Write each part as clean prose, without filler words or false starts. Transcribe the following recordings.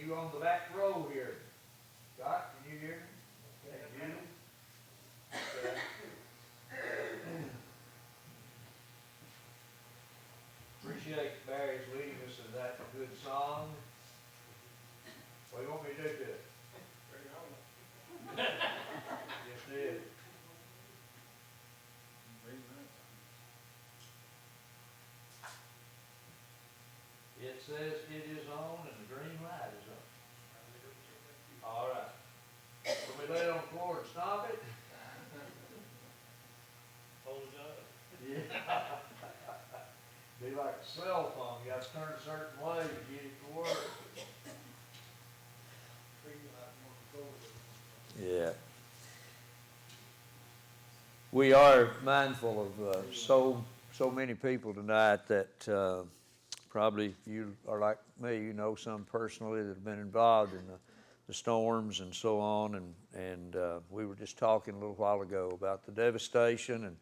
you on the back row here. Scott, can you hear me? Okay, Judy? Okay. Appreciate Barry's leading us in that good song. What do you want me to do to it? Just did. It says it is on and the green light is on. All right. Can we lay it on the floor and stop it? Hold it up. Yeah. Be like a cell phone. You got to turn a certain way to get it to work. Yeah. We are mindful of so many people tonight that probably if you are like me, you know some personally that have been involved in the storms and so on. And we were just talking a little while ago about the devastation, and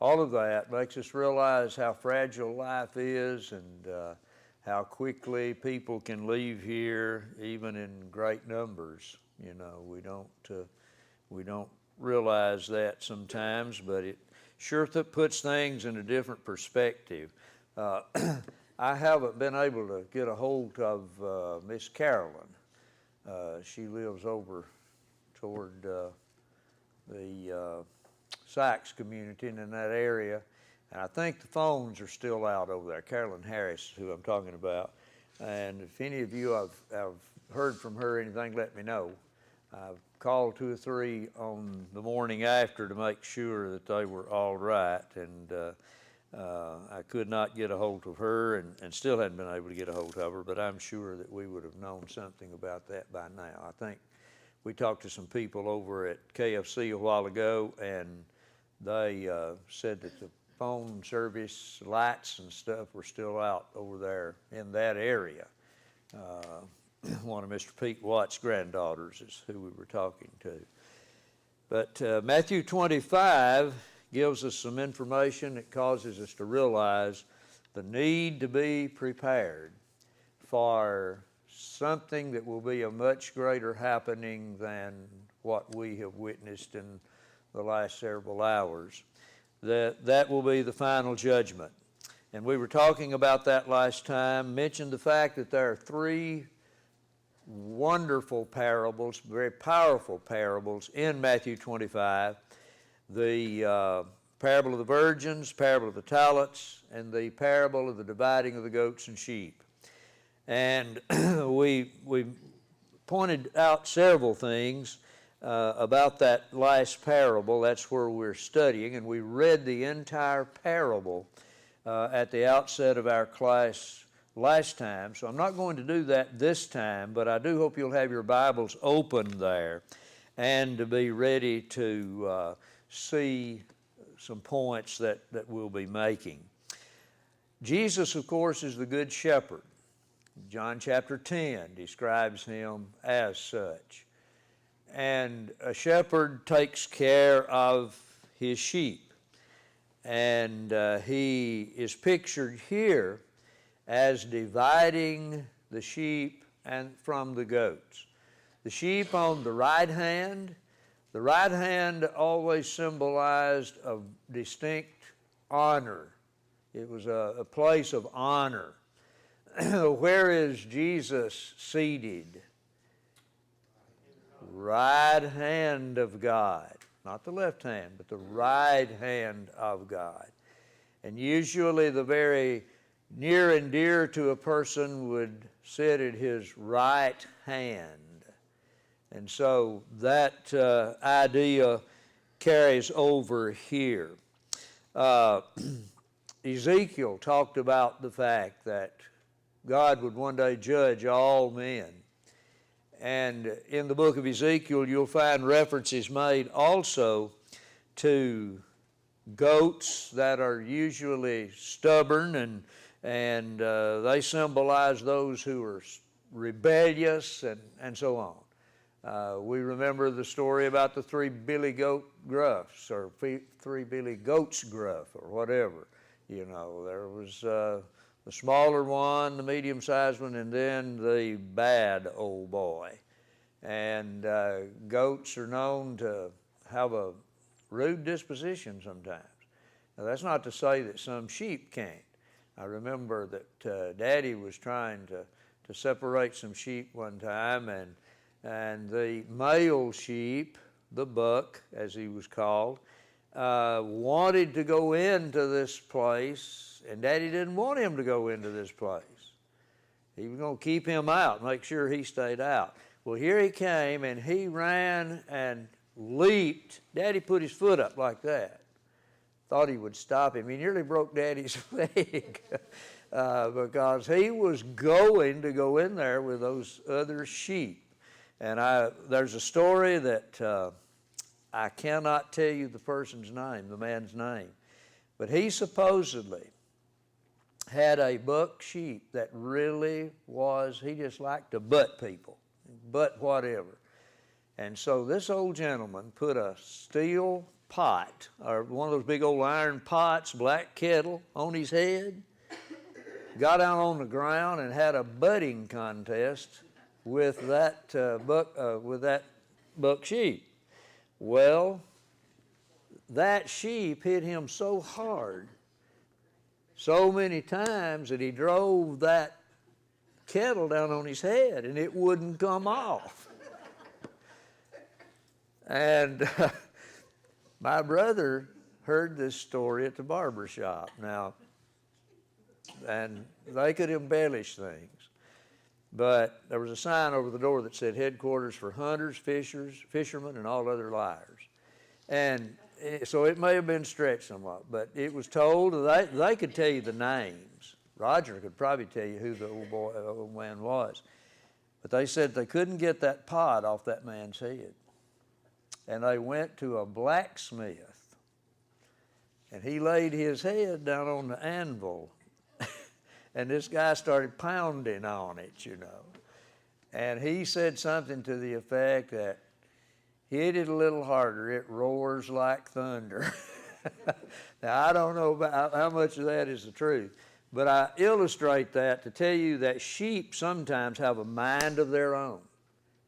all of that makes us realize how fragile life is and how quickly people can leave here, even in great numbers. You know, we don't realize that sometimes, but it sure puts things in a different perspective. I haven't been able to get a hold of Miss Carolyn. She lives over toward the Sykes community and in that area, and I think the phones are still out over there. Carolyn Harris is who I'm talking about, and if any of you have heard from her or anything, let me know. I've called 2 or 3 on the morning after to make sure that they were all right, and I could not get a hold of her and still hadn't been able to get a hold of her, but I'm sure that we would have known something about that by now. I think we talked to some people over at KFC a while ago, and they said that the phone service lights and stuff were still out over there in that area. One of Mr. Pete Watt's granddaughters is who we were talking to. But Matthew 25 gives us some information that causes us to realize the need to be prepared for something that will be a much greater happening than what we have witnessed in the last several hours. That will be the final judgment. And we were talking about that last time, mentioned the fact that there are 3 wonderful parables, very powerful parables in Matthew 25. The parable of the virgins, parable of the talents, and the parable of the dividing of the goats and sheep. And we pointed out several things about that last parable. That's where we're studying, and we read the entire parable at the outset of our class last time. So I'm not going to do that this time, but I do hope you'll have your Bibles open there and to be ready to see some points that we'll be making. Jesus, of course, is the Good Shepherd. John chapter 10 describes him as such. And a shepherd takes care of his sheep. And he is pictured here as dividing the sheep and from the goats. The sheep on the right hand always symbolized a distinct honor. It was a place of honor. Where is Jesus seated? Right hand of God. Not the left hand, but the right hand of God. And usually the very near and dear to a person would sit at his right hand. And so that idea carries over here. Ezekiel talked about the fact that God would one day judge all men. And in the book of Ezekiel, you'll find references made also to goats that are usually stubborn, and they symbolize those who are rebellious and so on. We remember the story about the 3 billy goat gruffs, or 3 billy goats gruff, or whatever. You know, there was the the smaller one, the medium-sized one, and then the bad old boy. And goats are known to have a rude disposition sometimes. Now, that's not to say that some sheep can't. I remember that Daddy was trying to separate some sheep one time, and the male sheep, the buck, as he was called, wanted to go into this place, and Daddy didn't want him to go into this place. He was going to keep him out, make sure he stayed out. Well, here he came, and he ran and leaped. Daddy put his foot up like that. Thought he would stop him. He nearly broke Daddy's leg because he was going to go in there with those other sheep. And there's a story that I cannot tell you the person's name, the man's name, but he supposedly had a buck sheep that really was, he just liked to butt people, butt whatever. And so this old gentleman put a steel pot, or one of those big old iron pots, black kettle, on his head, got down on the ground and had a butting contest with that buck sheep. Well, that sheep hit him so hard, so many times, that he drove that kettle down on his head and it wouldn't come off. And my brother heard this story at the barber shop. Now, and they could embellish things, but there was a sign over the door that said headquarters for hunters, fishermen, and all other liars. And so it may have been stretched somewhat, but it was told they could tell you the names. Roger could probably tell you who the old man was. But they said they couldn't get that pot off that man's head. And they went to a blacksmith, and he laid his head down on the anvil. And this guy started pounding on it, you know. And he said something to the effect that, hit it a little harder, it roars like thunder. Now, I don't know about how much of that is the truth, but I illustrate that to tell you that sheep sometimes have a mind of their own.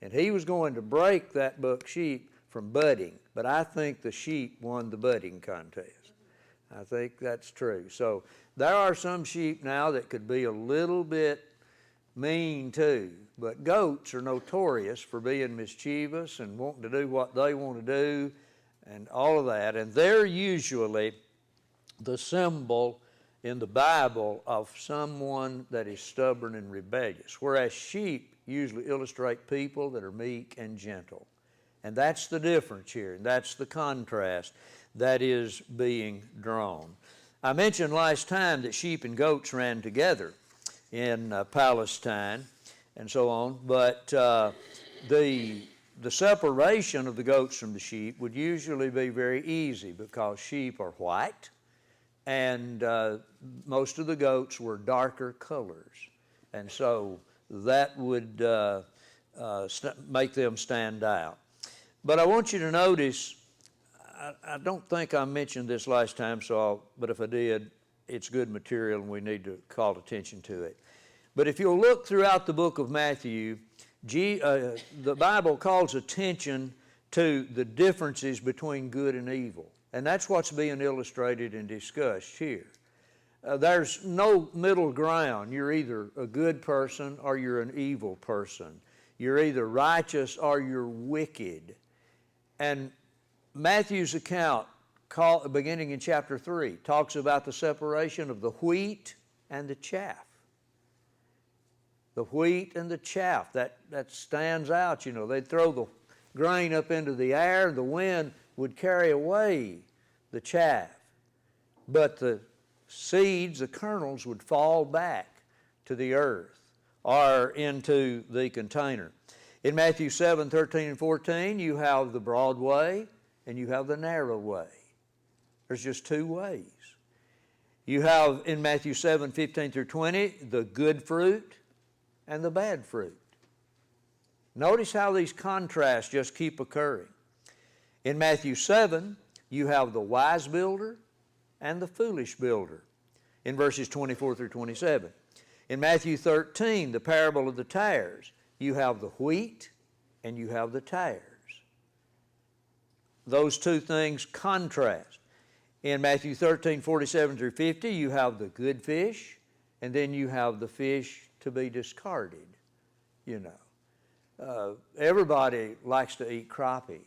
And he was going to break that buck sheep from butting, but I think the sheep won the butting contest. I think that's true. So there are some sheep now that could be a little bit mean too, but goats are notorious for being mischievous and wanting to do what they want to do and all of that. And they're usually the symbol in the Bible of someone that is stubborn and rebellious, whereas sheep usually illustrate people that are meek and gentle. And that's the difference here, and that's the contrast that is being drawn. I mentioned last time that sheep and goats ran together in Palestine and so on, but the separation of the goats from the sheep would usually be very easy because sheep are white and most of the goats were darker colors, and so that would make them stand out. But I want you to notice, I don't think I mentioned this last time, but if I did, it's good material and we need to call attention to it. But if you'll look throughout the book of Matthew, the Bible calls attention to the differences between good and evil. And that's what's being illustrated and discussed here. There's no middle ground. You're either a good person or you're an evil person. You're either righteous or you're wicked. And Matthew's account, beginning in chapter 3, talks about the separation of the wheat and the chaff. The wheat and the chaff, that stands out, you know. They'd throw the grain up into the air, and the wind would carry away the chaff. But the seeds, the kernels, would fall back to the earth or into the container. In Matthew 7, 13 and 14, you have the broad way and you have the narrow way. There's just two ways. You have in Matthew 7, 15 through 20, the good fruit and the bad fruit. Notice how these contrasts just keep occurring. In Matthew 7, you have the wise builder and the foolish builder. in verses 24 through 27. In Matthew 13, the parable of the tares, you have the wheat and you have the tares. Those two things contrast. In Matthew 13, 47 through 50, you have the good fish, and then you have the fish to be discarded, you know. Everybody likes to eat crappie.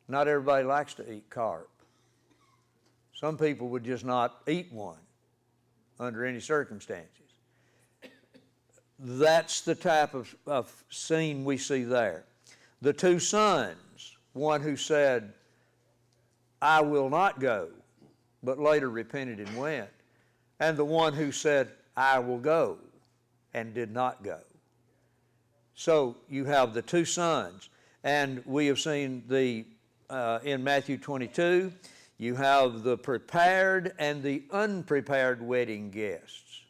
Not everybody likes to eat carp. Some people would just not eat one under any circumstances. That's the type of scene we see there. The two sons, one who said, I will not go, but later repented and went, and the one who said, I will go, and did not go. So you have the two sons, and we have seen in Matthew 22, you have the prepared and the unprepared wedding guests.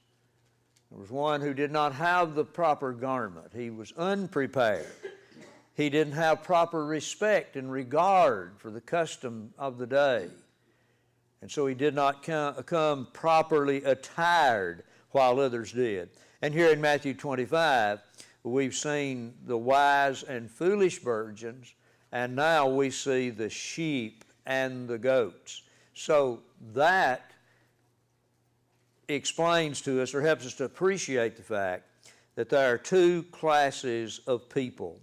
There was one who did not have the proper garment. He was unprepared. He didn't have proper respect and regard for the custom of the day. And so he did not come properly attired while others did. And here in Matthew 25, we've seen the wise and foolish virgins, and now we see the sheep and the goats. So that explains to us, or helps us to appreciate the fact that there are two classes of people.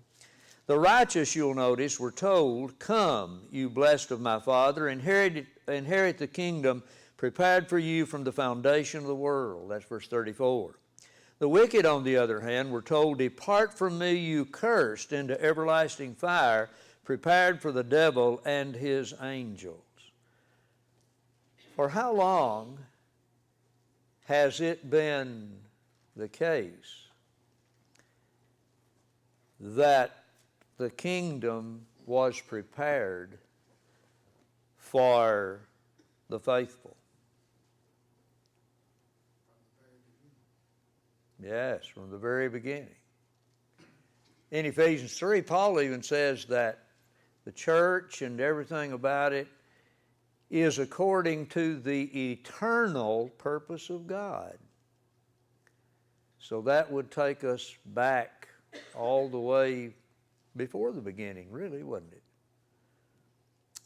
The righteous, you'll notice, were told, come, you blessed of my Father, inherit the kingdom prepared for you from the foundation of the world. That's verse 34. The wicked, on the other hand, were told, depart from me, you cursed, into everlasting fire, prepared for the devil and his angels. For how long has it been the case that the kingdom was prepared for the faithful? Yes, from the very beginning. In Ephesians 3, Paul even says that the church and everything about it is according to the eternal purpose of God. So that would take us back all the way before the beginning, really, wouldn't it?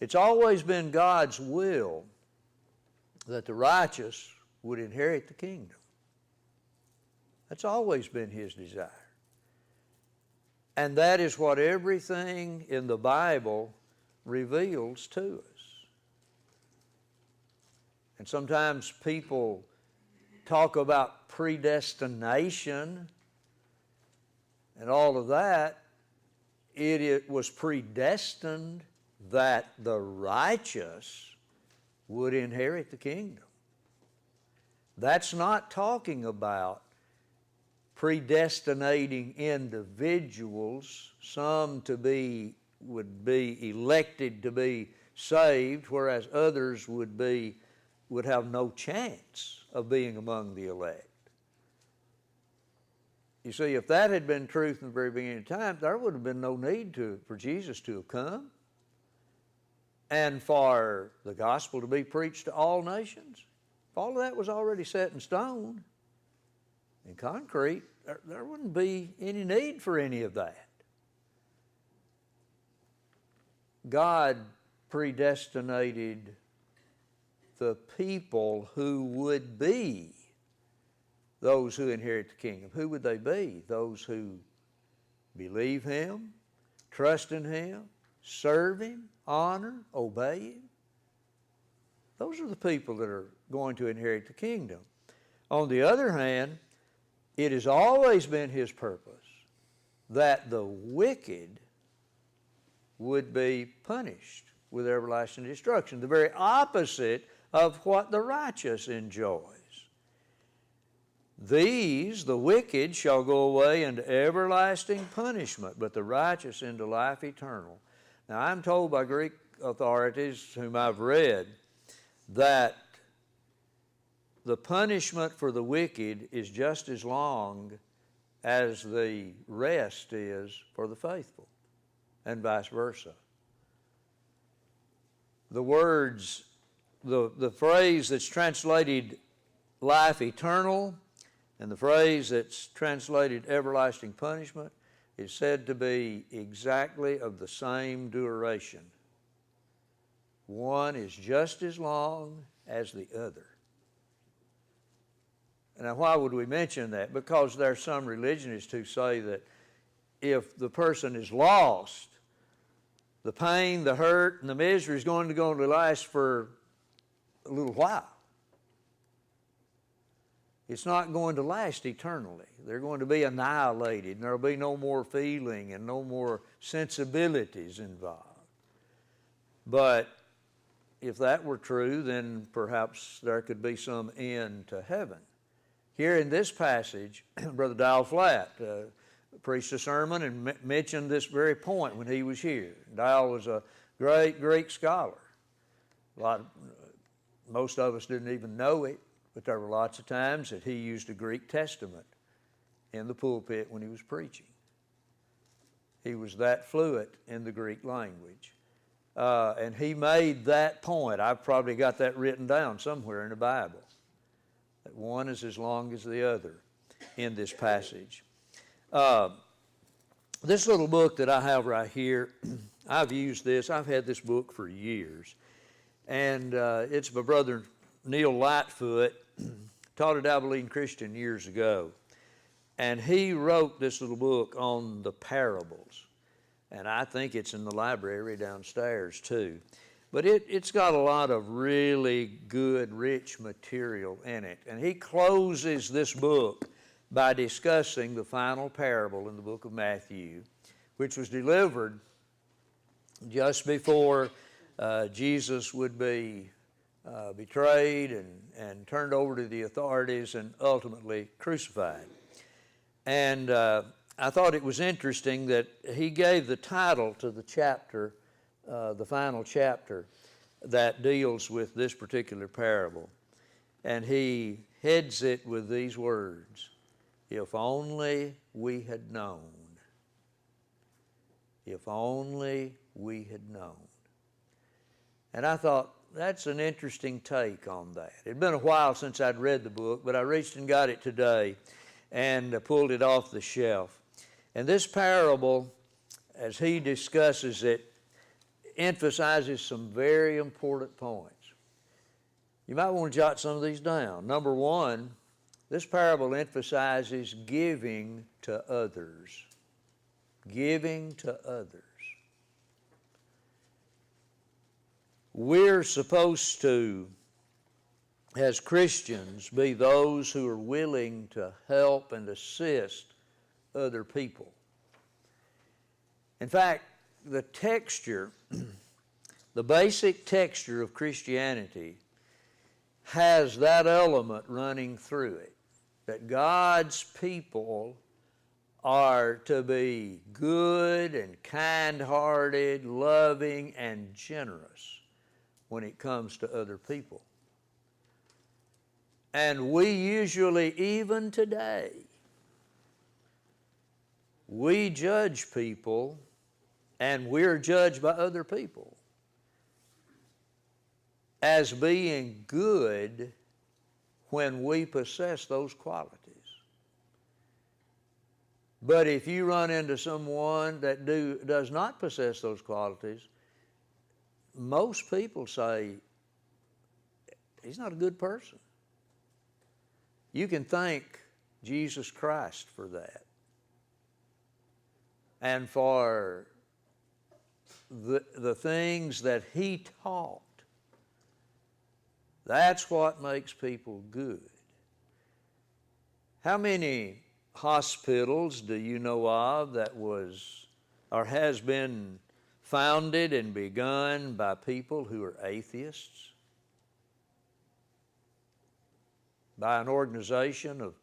It's always been God's will that the righteous would inherit the kingdom. That's always been His desire. And that is what everything in the Bible reveals to us. And sometimes people talk about predestination and all of that. It was predestined that the righteous would inherit the kingdom. That's not talking about predestinating individuals, some would be elected to be saved, whereas others would have no chance of being among the elect. You see, if that had been true from the very beginning of time, there would have been no need for Jesus to have come and for the gospel to be preached to all nations. If all of that was already set in stone, in concrete, there wouldn't be any need for any of that. God predestinated the people who would be those who inherit the kingdom. Who would they be? Those who believe Him, trust in Him, serve Him, honor, obey Him. Those are the people that are going to inherit the kingdom. On the other hand, it has always been His purpose that the wicked would be punished with everlasting destruction, the very opposite of what the righteous enjoys. These, the wicked, shall go away into everlasting punishment, but the righteous into life eternal. Now, I'm told by Greek authorities whom I've read that the punishment for the wicked is just as long as the rest is for the faithful, and vice versa. The words, the phrase that's translated life eternal, and the phrase that's translated everlasting punishment is said to be exactly of the same duration. One is just as long as the other. Now, why would we mention that? Because there are some religionists who say that if the person is lost, the pain, the hurt, and the misery is going to last for a little while. It's not going to last eternally. They're going to be annihilated, and there will be no more feeling and no more sensibilities involved. But if that were true, then perhaps there could be some end to heaven. Here in this passage, Brother Dial Flatt preached a sermon and mentioned this very point when he was here. Dial was a great Greek scholar. Most of us didn't even know it, but there were lots of times that he used a Greek Testament in the pulpit when he was preaching. He was that fluent in the Greek language. And he made that point. I've probably got that written down somewhere in the Bible, that one is as long as the other in this passage. This little book that I have right here, I've used this. I've had this book for years. And it's my brother Neil Lightfoot, taught at Abilene Christian years ago. And he wrote this little book on the parables. And I think it's in the library downstairs too. But it's got a lot of really good, rich material in it. And he closes this book by discussing the final parable in the book of Matthew, which was delivered just before Jesus would be betrayed and turned over to the authorities and ultimately crucified. And I thought it was interesting that he gave the title to the chapter, the final chapter, that deals with this particular parable. And he heads it with these words: if only we had known. If only we had known. And I thought, that's an interesting take on that. It'd been a while since I'd read the book, but I reached and got it today and pulled it off the shelf. And this parable, as he discusses it, emphasizes some very important points. You might want to jot some of these down. Number one, this parable emphasizes giving to others. Giving to others. We're supposed to, as Christians, be those who are willing to help and assist other people. In fact, the texture, the basic texture of Christianity has that element running through it, that God's people are to be good and kind-hearted, loving, and generous when it comes to other people. And we usually, even today, we judge people and we're judged by other people as being good when we possess those qualities. But if you run into someone that does not possess those qualities, most people say, he's not a good person. You can thank Jesus Christ for that. And for the things that he taught. That's what makes people good. How many hospitals do you know of that was or has been founded and begun by people who are atheists? By an organization of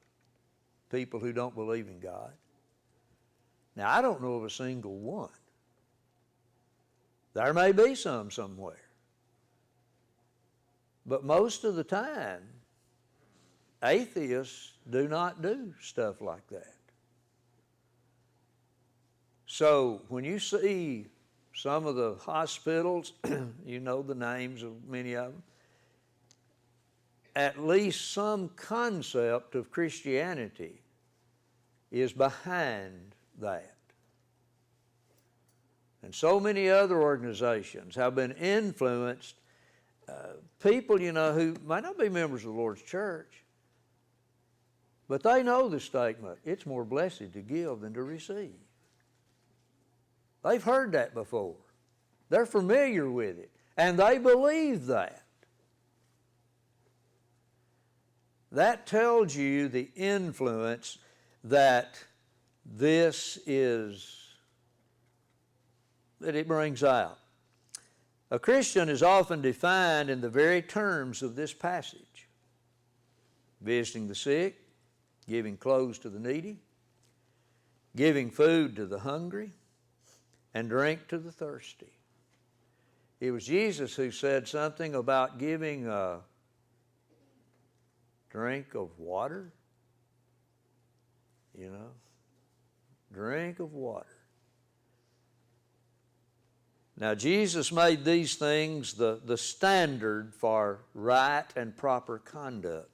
people who don't believe in God? Now, I don't know of a single one. There may be some somewhere. But most of the time, atheists do not do stuff like that. So when you see some of the hospitals, you know the names of many of them, at least some concept of Christianity is behind that. And so many other organizations have been influenced. People, who might not be members of the Lord's church, but they know the statement, it's more blessed to give than to receive. They've heard that before. They're familiar with it, and they believe that. That tells you the influence that that it brings out. A Christian is often defined in the very terms of this passage: visiting the sick, giving clothes to the needy, giving food to the hungry, and drink to the thirsty. It was Jesus who said something about giving a drink of water. Drink of water. Now, Jesus made these things the standard for right and proper conduct.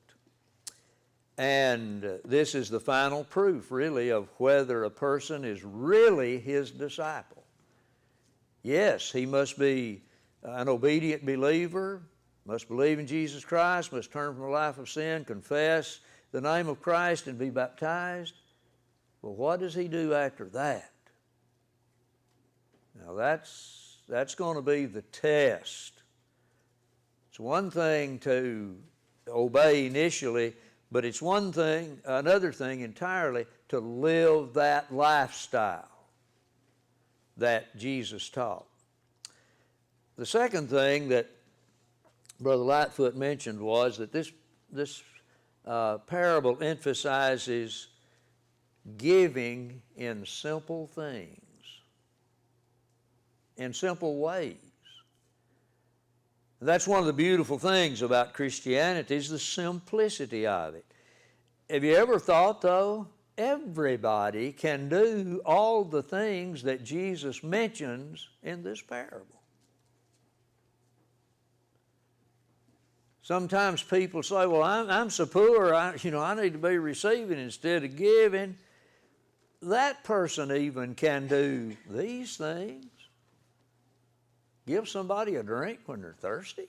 And this is the final proof, really, of whether a person is really his disciple. Yes, he must be an obedient believer, must believe in Jesus Christ, must turn from a life of sin, confess the name of Christ, and be baptized. But what does he do after that? Now, that's going to be the test. It's one thing to obey initially, but it's another thing entirely to live that lifestyle that Jesus taught. The second thing that Brother Lightfoot mentioned was that this parable emphasizes giving in simple things, in simple ways. That's one of the beautiful things about Christianity, is the simplicity of it. Have you ever thought, though, everybody can do all the things that Jesus mentions in this parable? Sometimes people say, well, I'm so poor, I need to be receiving instead of giving. That person even can do these things. Give somebody a drink when they're thirsty.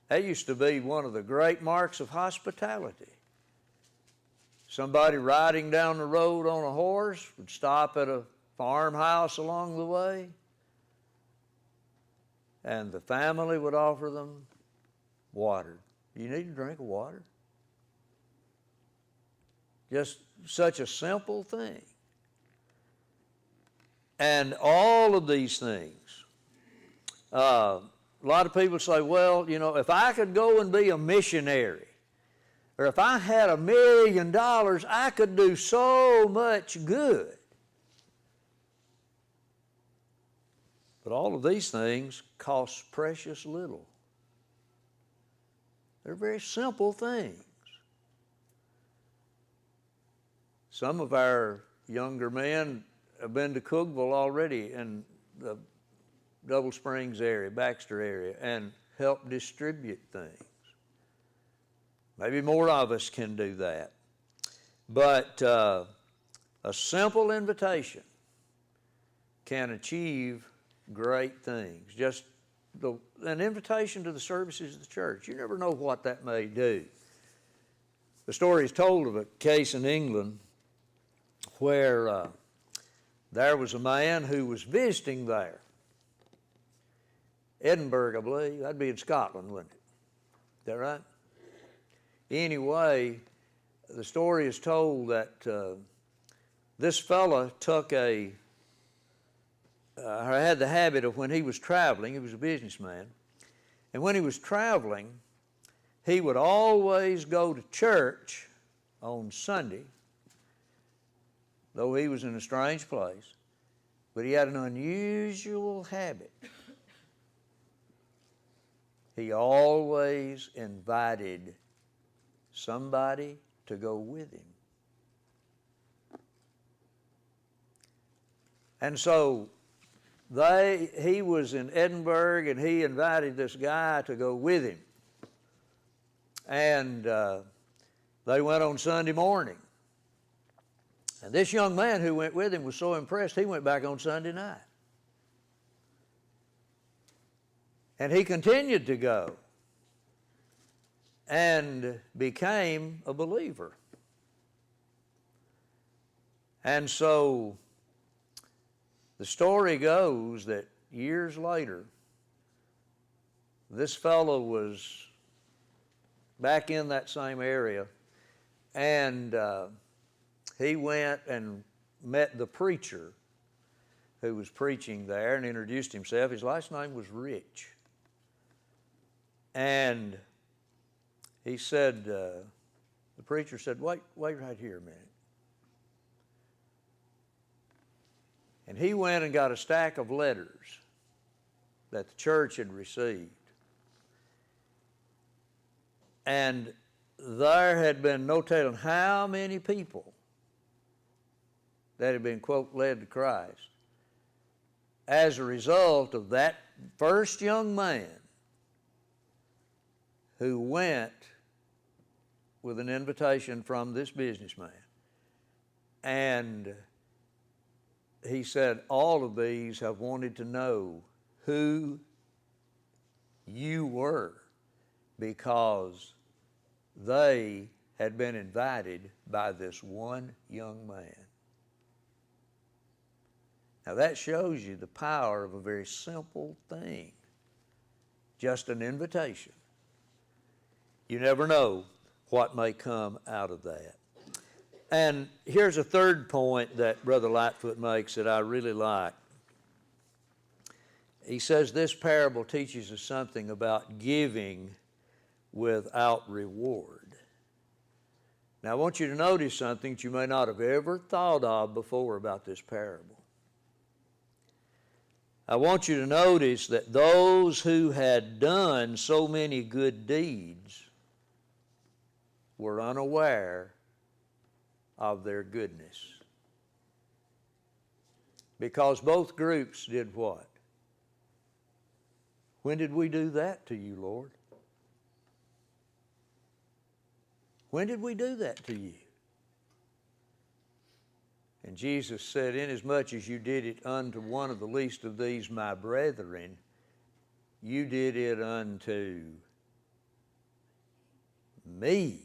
That used to be one of the great marks of hospitality. Somebody riding down the road on a horse would stop at a farmhouse along the way, and the family would offer them water. You need a drink of water? Just such a simple thing. And all of these things, a lot of people say, well, if I could go and be a missionary, or if I had $1 million, I could do so much good. But all of these things cost precious little. They're very simple things. Some of our younger men have been to Cookeville already, in the Double Springs area, Baxter area, and helped distribute things. Maybe more of us can do that. But a simple invitation can achieve great things. Just an invitation to the services of the church. You never know what that may do. The story is told of a case in England where there was a man who was visiting there. Edinburgh, I believe. That'd be in Scotland, wouldn't it? Is that right? Anyway, the story is told that this fella had the habit of, when he was traveling, he was a businessman, and when he was traveling, he would always go to church on Sunday, though he was in a strange place, but he had an unusual habit. He always invited somebody to go with him. And so he was in Edinburgh, and he invited this guy to go with him. And they went on Sunday morning. And this young man who went with him was so impressed, he went back on Sunday night. And he continued to go and became a believer. And so the story goes that years later, this fellow was back in that same area, and he went and met the preacher who was preaching there and introduced himself. His last name was Rich. And he said, the preacher said, wait right here a minute. And he went and got a stack of letters that the church had received. And there had been no telling how many people that had been, quote, led to Christ as a result of that first young man who went with an invitation from this businessman. And he said, all of these have wanted to know who you were because they had been invited by this one young man. Now that shows you the power of a very simple thing, just an invitation. You never know what may come out of that. And here's a third point that Brother Lightfoot makes that I really like. He says this parable teaches us something about giving without reward. Now I want you to notice something that you may not have ever thought of before about this parable. I want you to notice that those who had done so many good deeds were unaware of their goodness. Because both groups did what? When did we do that to you, Lord? When did we do that to you? And Jesus said, inasmuch as you did it unto one of the least of these my brethren, you did it unto me.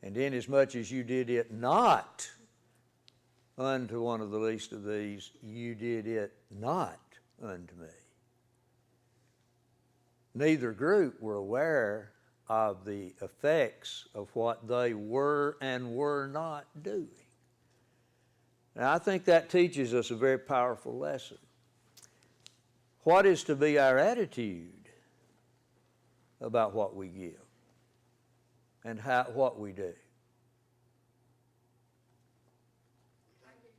And inasmuch as you did it not unto one of the least of these, you did it not unto me. Neither group were aware of the effects of what they were and were not doing. Now, I think that teaches us a very powerful lesson. What is to be our attitude about what we give and what we do? Kind and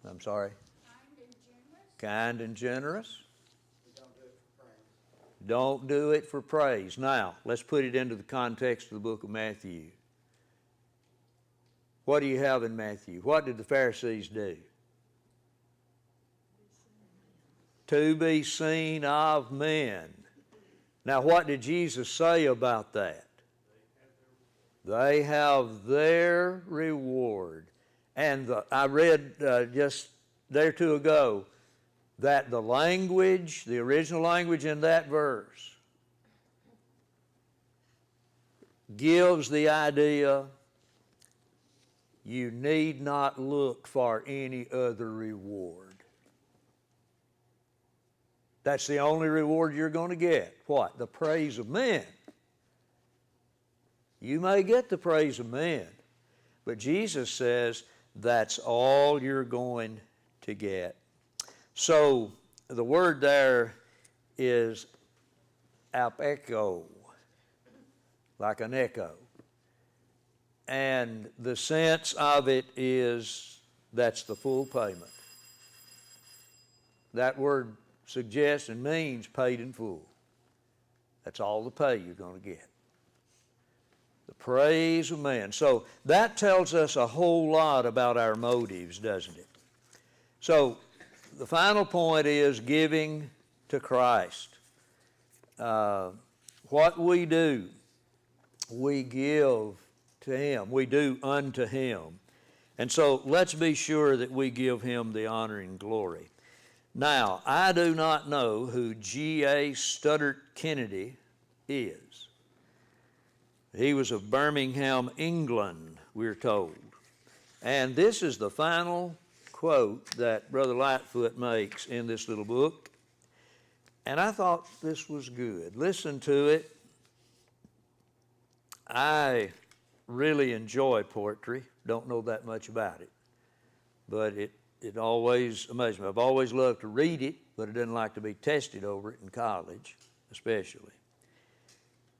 generous. I'm sorry? Kind and generous. Kind and generous. Don't do it for praise. Now, let's put it into the context of the book of Matthew. What do you have in Matthew? What did the Pharisees do? To be seen of men. Now, what did Jesus say about that? They have their reward. And I read just a day or two ago that the language, the original language in that verse, gives the idea you need not look for any other reward. That's the only reward you're going to get. What? The praise of men. You may get the praise of men, but Jesus says that's all you're going to get. So the word there is apecho, like an echo. And the sense of it is that's the full payment. That word suggests and means paid in full. That's all the pay you're going to get. The praise of man. So that tells us a whole lot about our motives, doesn't it? So the final point is giving to Christ. what we do, we give to Him. We do unto Him. And so let's be sure that we give Him the honor and glory. Now, I do not know who G.A. Studdert Kennedy is. He was of Birmingham, England, we're told. And this is the final quote that Brother Lightfoot makes in this little book. And I thought this was good. Listen to it. I really enjoy poetry. Don't know that much about it. But it always amazes me. I've always loved to read it, but I didn't like to be tested over it in college, especially.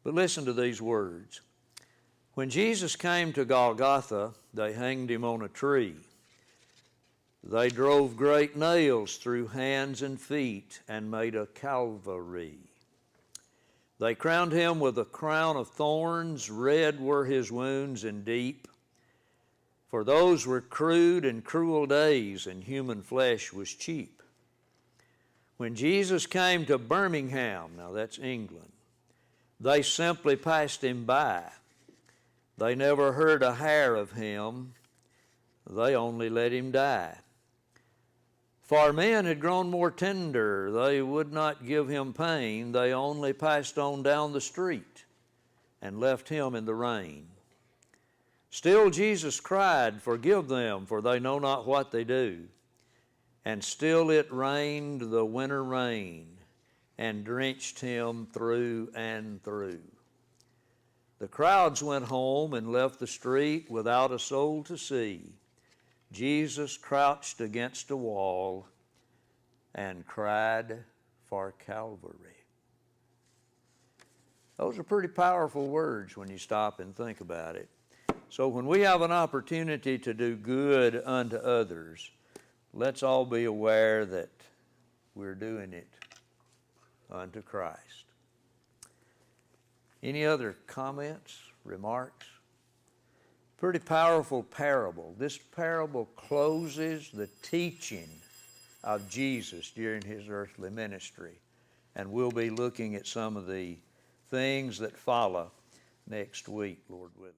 But listen to these words. When Jesus came to Golgotha, they hanged him on a tree. They drove great nails through hands and feet and made a Calvary. They crowned him with a crown of thorns, red were his wounds and deep. For those were crude and cruel days, and human flesh was cheap. When Jesus came to Birmingham, now that's England, they simply passed him by. They never heard a hair of him. They only let him die. For men had grown more tender. They would not give him pain. They only passed on down the street and left him in the rain. Still Jesus cried, "Forgive them, for they know not what they do." And still it rained the winter rain and drenched him through and through. The crowds went home and left the street without a soul to see. Jesus crouched against a wall and cried for Calvary. Those are pretty powerful words when you stop and think about it. So when we have an opportunity to do good unto others, let's all be aware that we're doing it unto Christ. Any other comments, remarks? Pretty powerful parable. This parable closes the teaching of Jesus during his earthly ministry. And we'll be looking at some of the things that follow next week, Lord willing.